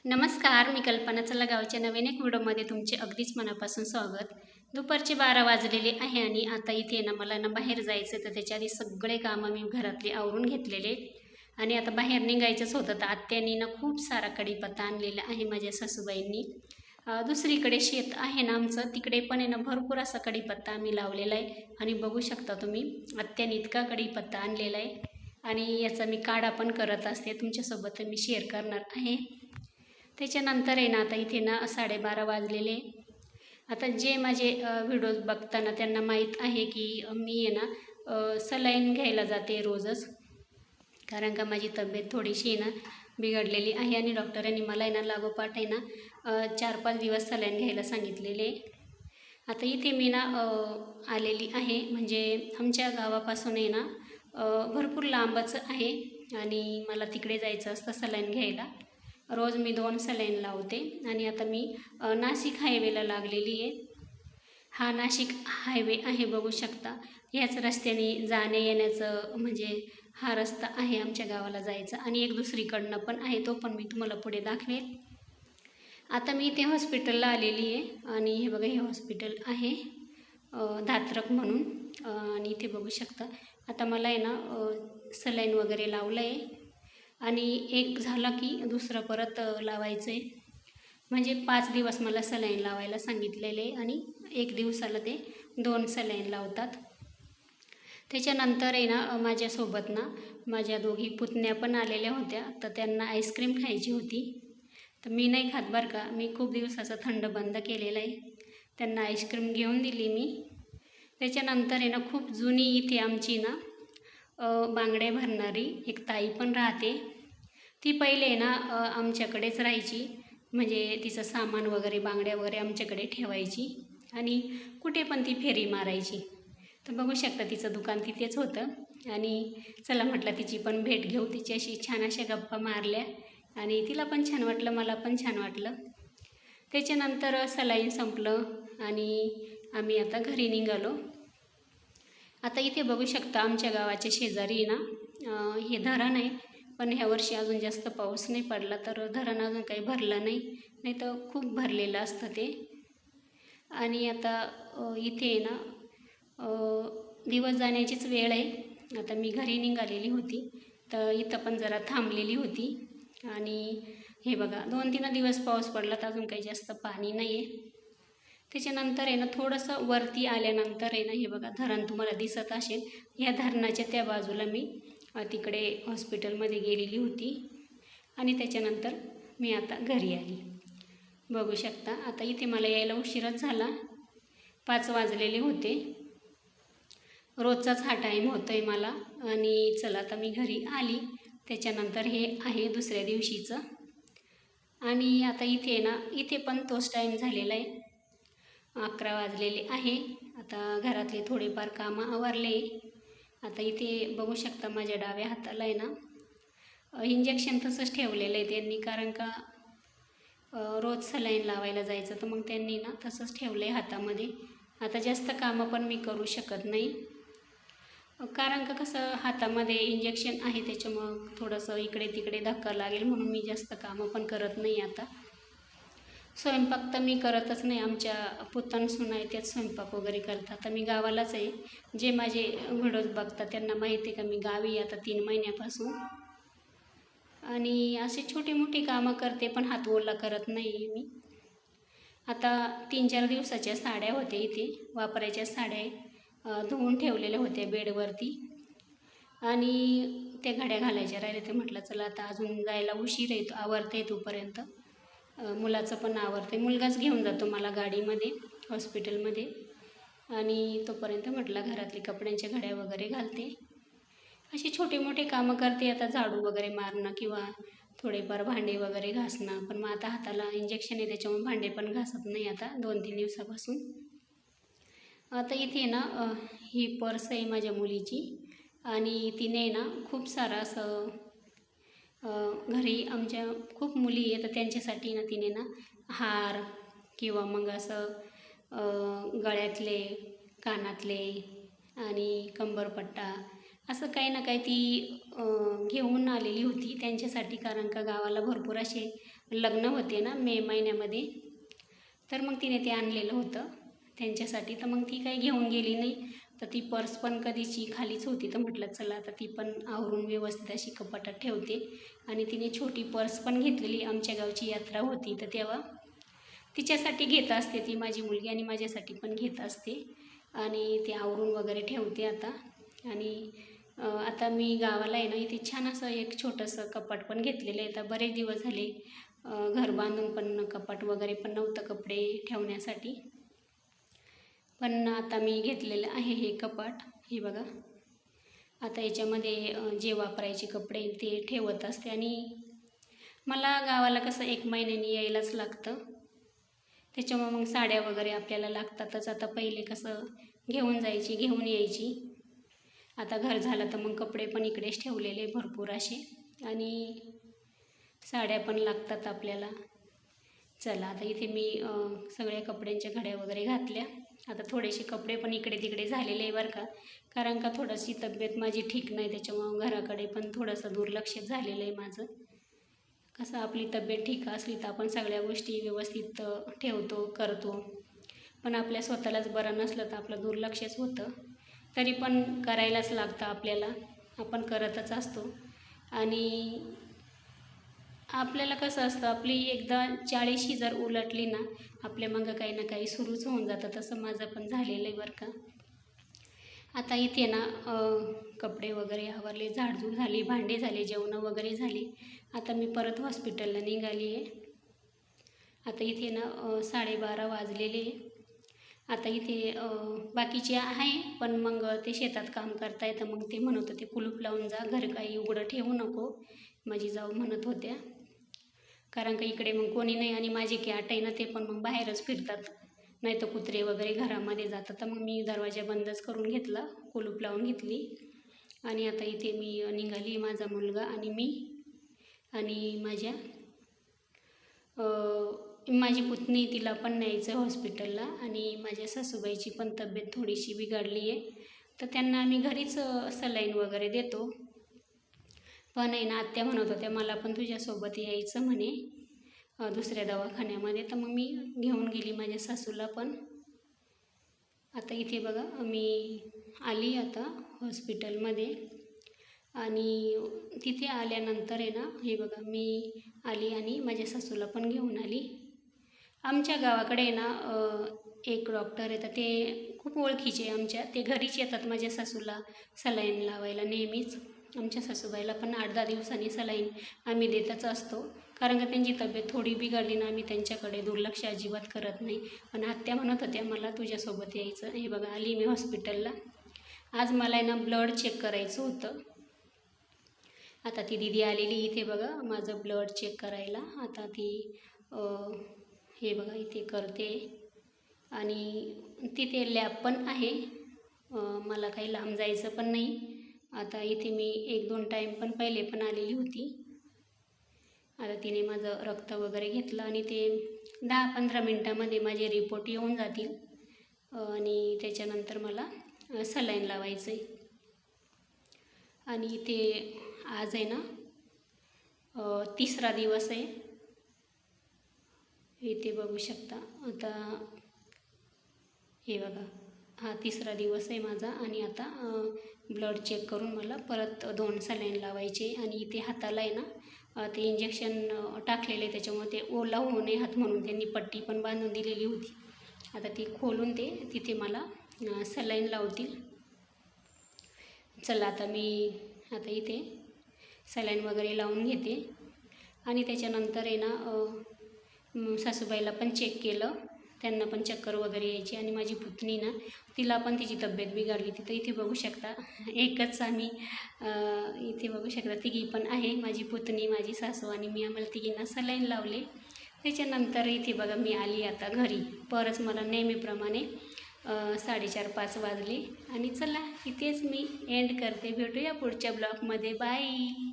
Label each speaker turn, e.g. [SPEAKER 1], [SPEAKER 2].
[SPEAKER 1] नमस्कार, मी कल्पना. चला गावच्या नवीन एक व्हिडिओमध्ये तुमचे अगदीच मनापासून स्वागत. दुपारचे 12 वाजलेले आहे आणि आता इथे मला बाहेर जायचं, तर त्याच्या आधी सगळे कामं मी घरातले आवरून घेतलेले आणि आता बाहेर निघायचंच होतं. तर आत्यानी खूप सारा कढीपत्ता आणलेला आहे माझ्या सासूबाईंनी. दुसरीकडे शेत आहे ना आमचं, तिकडे पण भरपूर असा कढीपत्ता आम्ही लावलेला आहे आणि बघू शकता तुम्ही, आत्याने इतका कढीपत्ता आणलेला आहे आणि याचा मी काढा पण करत असते. तुमच्यासोबत मी शेअर करणार आहे. त्याच्यानंतर आता इथे 12:30 वाजलेले. आता जे माझे व्हिडिओज बघताना त्यांना माहीत आहे की मी सलाईन घ्यायला जाते रोजच, कारण का माझी तब्येत थोडीशी बिघडलेली आहे आणि डॉक्टरांनी मला लागोपाठ 4-5 दिवस सलाईन घ्यायला सांगितलेले. आता इथे मी आलेली आहे, म्हणजे आमच्या गावापासून भरपूर लांबच आहे आणि मला तिकडे जायचं असतं सलाईन घ्यायला. रोज मी 2 सलाईन लावते आणि आता मी नाशिक हायवेला लागलेली आहे. हा नाशिक हायवे आहे, बघू शकता. ह्याच रस्त्याने जाणे येण्याचं म्हणजे हा रस्ता आहे आमच्या गावाला जायचा आणि एक दुसरीकडनं पण आहे, तो पण मी तुम्हाला पुढे दाखवेल. आता मी इथे हॉस्पिटलला आलेली आहे आणि हे बघा, हे हॉस्पिटल आहे धात्रक म्हणून. आणि इथे बघू शकता आता मला सलाईन वगैरे लावलं आहे आणि एक झाला की दुसरं परत लावायचं आहे. म्हणजे 5 दिवस मला सलाईन लावायला सांगितलेले आणि 1 दिवसाला ते 2 सलाईन लावतात. त्याच्यानंतर माझ्यासोबत माझ्या दोघी पुतण्या पण आलेल्या होत्या, तर त्यांना आईस्क्रीम खायची होती. तर मी नाही खात बरं का, मी खूप दिवसाचं थंड बंद केलेलं आहे. त्यांना आईस्क्रीम घेऊन दिली मी. त्याच्यानंतर खूप जुनी इथे आमची बांगड्या भरणारी एक ताई पण राहते. ती पहिले आमच्याकडेच राहायची, म्हणजे तिचं सामान वगैरे, बांगड्या वगैरे आमच्याकडे ठेवायची आणि कुठे पण ती फेरी मारायची. तर बघू शकता तिचं दुकान तिथेच होतं आणि चला म्हटलं तिची पण भेट घेऊ. तिच्याशी छान अशा गप्पा मारल्या आणि तिला पण छान वाटलं, मला पण छान वाटलं. त्याच्यानंतर सलाईन संपलं आणि आम्ही आता घरी निघालो. आता इथे बघू शकता आमच्या गावाच्या शेजारी हे धरण आहे, पण ह्या वर्षी अजून जास्त पाऊस नाही पडला, तर धरण अजून काही भरलं नाही तर खूप भरलेलं असतं ते. आणि आता इथे दिवस जाण्याचीच वेळ आहे. आता मी घरी निघालेली होती, तर इथं पण जरा थांबलेली होती आणि हे बघा 2-3 दिवस पाऊस पडला, तर अजून काही जास्त पाणी नाही आहे. त्याच्यानंतर थोडंसं वरती आल्यानंतर हे बघा धरण तुम्हाला दिसत असेल. ह्या धरणाच्या त्या बाजूला मी तिकडे हॉस्पिटलमध्ये गेलेली होती आणि त्याच्यानंतर मी आता घरी आली. बघू शकता आता इथे मला यायला उशीरच झाला, 5 वाजलेले होते. रोजचाच हा टाईम होतो आहे मला आणि चला आता मी घरी आली. त्याच्यानंतर हे आहे दुसऱ्या दिवशीचं आणि आता इथे पण तोच टाईम झालेला आहे. 11 वाजलेले आहे. आता घरातले थोडेफार कामं आवरले. आता इथे बघू शकता माझ्या डाव्या हाताला इंजेक्शन तसंच ठेवलेलं आहे त्यांनी, कारण का रोज सलाईन लावायला जायचं, तर मग त्यांनी तसंच ठेवलं आहे हातामध्ये. आता जास्त कामं पण मी करू शकत नाही, कारण का कसं हातामध्ये इंजेक्शन आहे, त्याच्यामुळं थोडंसं इकडे तिकडे धक्का लागेल म्हणून मी जास्त कामं पण करत नाही. आता स्वयंपाक तर मी करतच नाही, आमच्या पुतणसून आहे त्याच स्वयंपाक वगैरे करतात. आता मी गावालाच आहे. जे माझे व्हिडिओज बघतात त्यांना माहिती आहे का मी गावी आता 3 महिन्यापासून, आणि असे छोटी मोठी कामं करते, पण हात ओला करत नाही मी. आता 3-4 दिवसाच्या साड्या होत्या इथे, वापरायच्या साड्या धुवून ठेवलेल्या होत्या बेडवरती आणि त्या घड्या घालायच्या राहिल्या. ते म्हटलं चला आता अजून जायला उशीर आहे, आवरते तोपर्यंत. मुलाचं पण आवरते, मुलगाच घेऊन जातो मला गाडीमध्ये हॉस्पिटलमध्ये आणि तोपर्यंत म्हटलं घरातले कपड्यांच्या घड्या वगैरे घालते. अशी छोटे मोठे कामं करते. आता झाडू वगैरे मारणं किंवा थोडेफार भांडे वगैरे घासणं, पण मग आता हाताला इंजेक्शन आहे त्याच्यामुळे भांडे पण घासत नाही आता 2-3 दिवसापासून. आता इथे ही पर्स आहे माझ्या मुलीची आणि तिने खूप सारं असं घरी आमच्या खूप मुली आहेत, तर त्यांच्यासाठी तिने हार किंवा मग असं गळ्यातले, कानातले आणि कंबरपट्टा असं काही ना काही ती घेऊन आलेली होती त्यांच्यासाठी, कारण का गावाला भरपूर असे लग्न होते ना मे महिन्यामध्ये, तर मग तिने ते आणलेलं होतं त्यांच्यासाठी. तर मग ती काही घेऊन गेली नाही, तर ती पर्स पण कधीची खालीच होती. तर म्हटलं चला आता ती पण आवरून व्यवस्थित अशी कपाटात ठेवते. आणि तिने छोटी पर्स पण घेतलेली, आमच्या गावची यात्रा होती तर तेव्हा तिच्यासाठी घेत असते ती माझी मुलगी, आणि माझ्यासाठी पण घेत असते. आणि ते आवरून वगैरे ठेवते आता. आणि आता मी गावाला आहे ना, इथे छान असं एक छोटंसं कपाट पण घेतलेलं आहे. आता बरेच दिवस झाले घर बांधून पण कपाट वगैरे पण नव्हतं कपडे ठेवण्यासाठी, पण आता मी घेतलेलं आहे हे कपाट. हे बघा, आता याच्यामध्ये जे वापरायचे कपडे ते ठेवत असते. आणि मला गावाला कसं 1 महिन्यानी यायलाच लागतं, त्याच्यामुळे मग साड्या वगैरे आपल्याला लागतातच. आता पहिले कसं घेऊन जायची घेऊन यायची, आता घर झालं तर मग कपडे पण इकडेच ठेवलेले भरपूर असे, आणि साड्या पण लागतात आपल्याला. चला आता इथे मी सगळ्या कपड्यांच्या घड्या वगैरे घातल्या. आता थोडेसे कपडे पण इकडे तिकडे झालेले आहे बरं का, कारण का थोडीशी तब्येत माझी ठीक नाही, त्याच्यामुळं घराकडे पण थोडंसं दुर्लक्ष झालेलं आहे माझं. कसं आपली तब्येत ठीक असली तर आपण सगळ्या गोष्टी व्यवस्थित ठेवतो करतो, पण आपल्या स्वतःलाच बरं नसलं तर आपलं दुर्लक्षच होतं. तरी पण करायलाच लागतं आपल्याला, आपण करतच असतो. आणि आपल्याला कसं असतं, आपली एकदा 40शी जर उलटली ना, आपल्या मागं काही ना काही सुरूच होऊन जातं. तसं माझं पण झालेलं आहे बरं का. आता इथे ना कपडे वगैरे आवरले, झाडझूड झाली, भांडे झाले, जेवणं वगैरे झाली. आता मी परत हॉस्पिटलला निघाली आहे. आता इथे ना 12:30 वाजलेले. आता इथे बाकीचे आहे, पण मग ते शेतात काम करताय, तर मग ते म्हणत होते कुलूप लावून जा, घर काही उघडं ठेवू नको, माझी जाऊ म्हणत होत्या. कारण का इकडे मग कोणी नाही, आणि माझे कॅट आहे ना ते पण मग बाहेरच फिरतात, नाही तर कुत्रे वगैरे घरामध्ये जातात. तर मग मी दरवाजा बंदच करून घेतला, कुलूप लावून घेतली. आणि आता इथे मी निघाली, माझा मुलगा आणि मी, आणि माझी पुतणी, तिला पण न्यायचं हॉस्पिटलला. आणि माझ्या सासूबाईची पण तब्येत थोडीशी बिघडली आहे, तर त्यांना आम्ही घरीच सलाईन वगैरे देतो. पण आहे ना, आत्या म्हणत होत्या मला पण तुझ्यासोबत यायचं म्हणे दुसऱ्या दवाखान्यामध्ये, तर मग मी घेऊन गेली माझ्या सासूला पण. आता इथे बघा मी आली आता हॉस्पिटलमध्ये, आणि तिथे आल्यानंतर आहे ना, हे बघा मी आली आणि माझ्या सासूला पण घेऊन आली. आमच्या गावाकडे आहे ना एक डॉक्टर आहे, तर ते खूप ओळखीचे आमच्या, ते घरीच येतात माझ्या सासूला सलाईन लावायला नेहमीच. आमच्या सासूबाईला पण 8-10 दिवसांनी सलाईन आम्ही देतच असतो, कारण का त्यांची तब्येत थोडी बिघडली ना, आम्ही त्यांच्याकडे दुर्लक्ष अजिबात करत नाही. पण आत्या म्हणत होत्या मला तुझ्यासोबत यायचं. हे बघा आली मी हॉस्पिटलला. आज मला आहे ना ब्लड चेक करायचं होतं. आता ती दीदी आलेली इथे बघा माझं ब्लड चेक करायला. आता ती हे बघा इथे करते, आणि तिथे लॅब पण आहे, मला काही लांब जायचं पण नाही. आता इथे मी 1-2 टाईम पण पहिले पण आलेली होती. आता तिने माझं रक्त वगैरे घेतलं, आणि ते 10-15 मिनटामध्ये माझे रिपोर्ट येऊन जातील, आणि त्याच्यानंतर मला सलाईन लावायचं आहे. आणि ते आज आहे ना 3रा दिवस आहे, इथे बघू शकता. आता हे बघा हा 3रा दिवस आहे माझा, आणि आता ब्लड चेक करून मला परत 2 सलाईन लावायचे. आणि इथे हाताला आहे ना ते इंजेक्शन टाकलेले आहे, त्याच्यामुळे ते ओला होऊ नये हात म्हणून त्यांनी पट्टी पण बांधून दिलेली होती. आता ती खोलून ते तिथे मला सलाईन लावतील. चला आता मी आता इथे सलाईन वगैरे लावून घेते, आणि त्याच्यानंतर आहे ना सासूबाईला पण चेक केलं, त्यांना पण चक्कर वगैरे यायची. आणि माझी पुतणी ना, तिला पण तिची तब्येत बिघडली. तिथं इथे बघू शकता एकच आम्ही इथे बघू शकता तिघी पण आहे, माझी पुतणी, माझी सासू आणि मी, आम्हाला तिघींना सलाईन लावले. त्याच्यानंतर इथे बघा मी आली आता घरी. परत मला नेहमीप्रमाणे 4:30-5 वाजले. आणि चला इथेच मी एंड करते, भेटूया पुढच्या ब्लॉगमध्ये. बाय.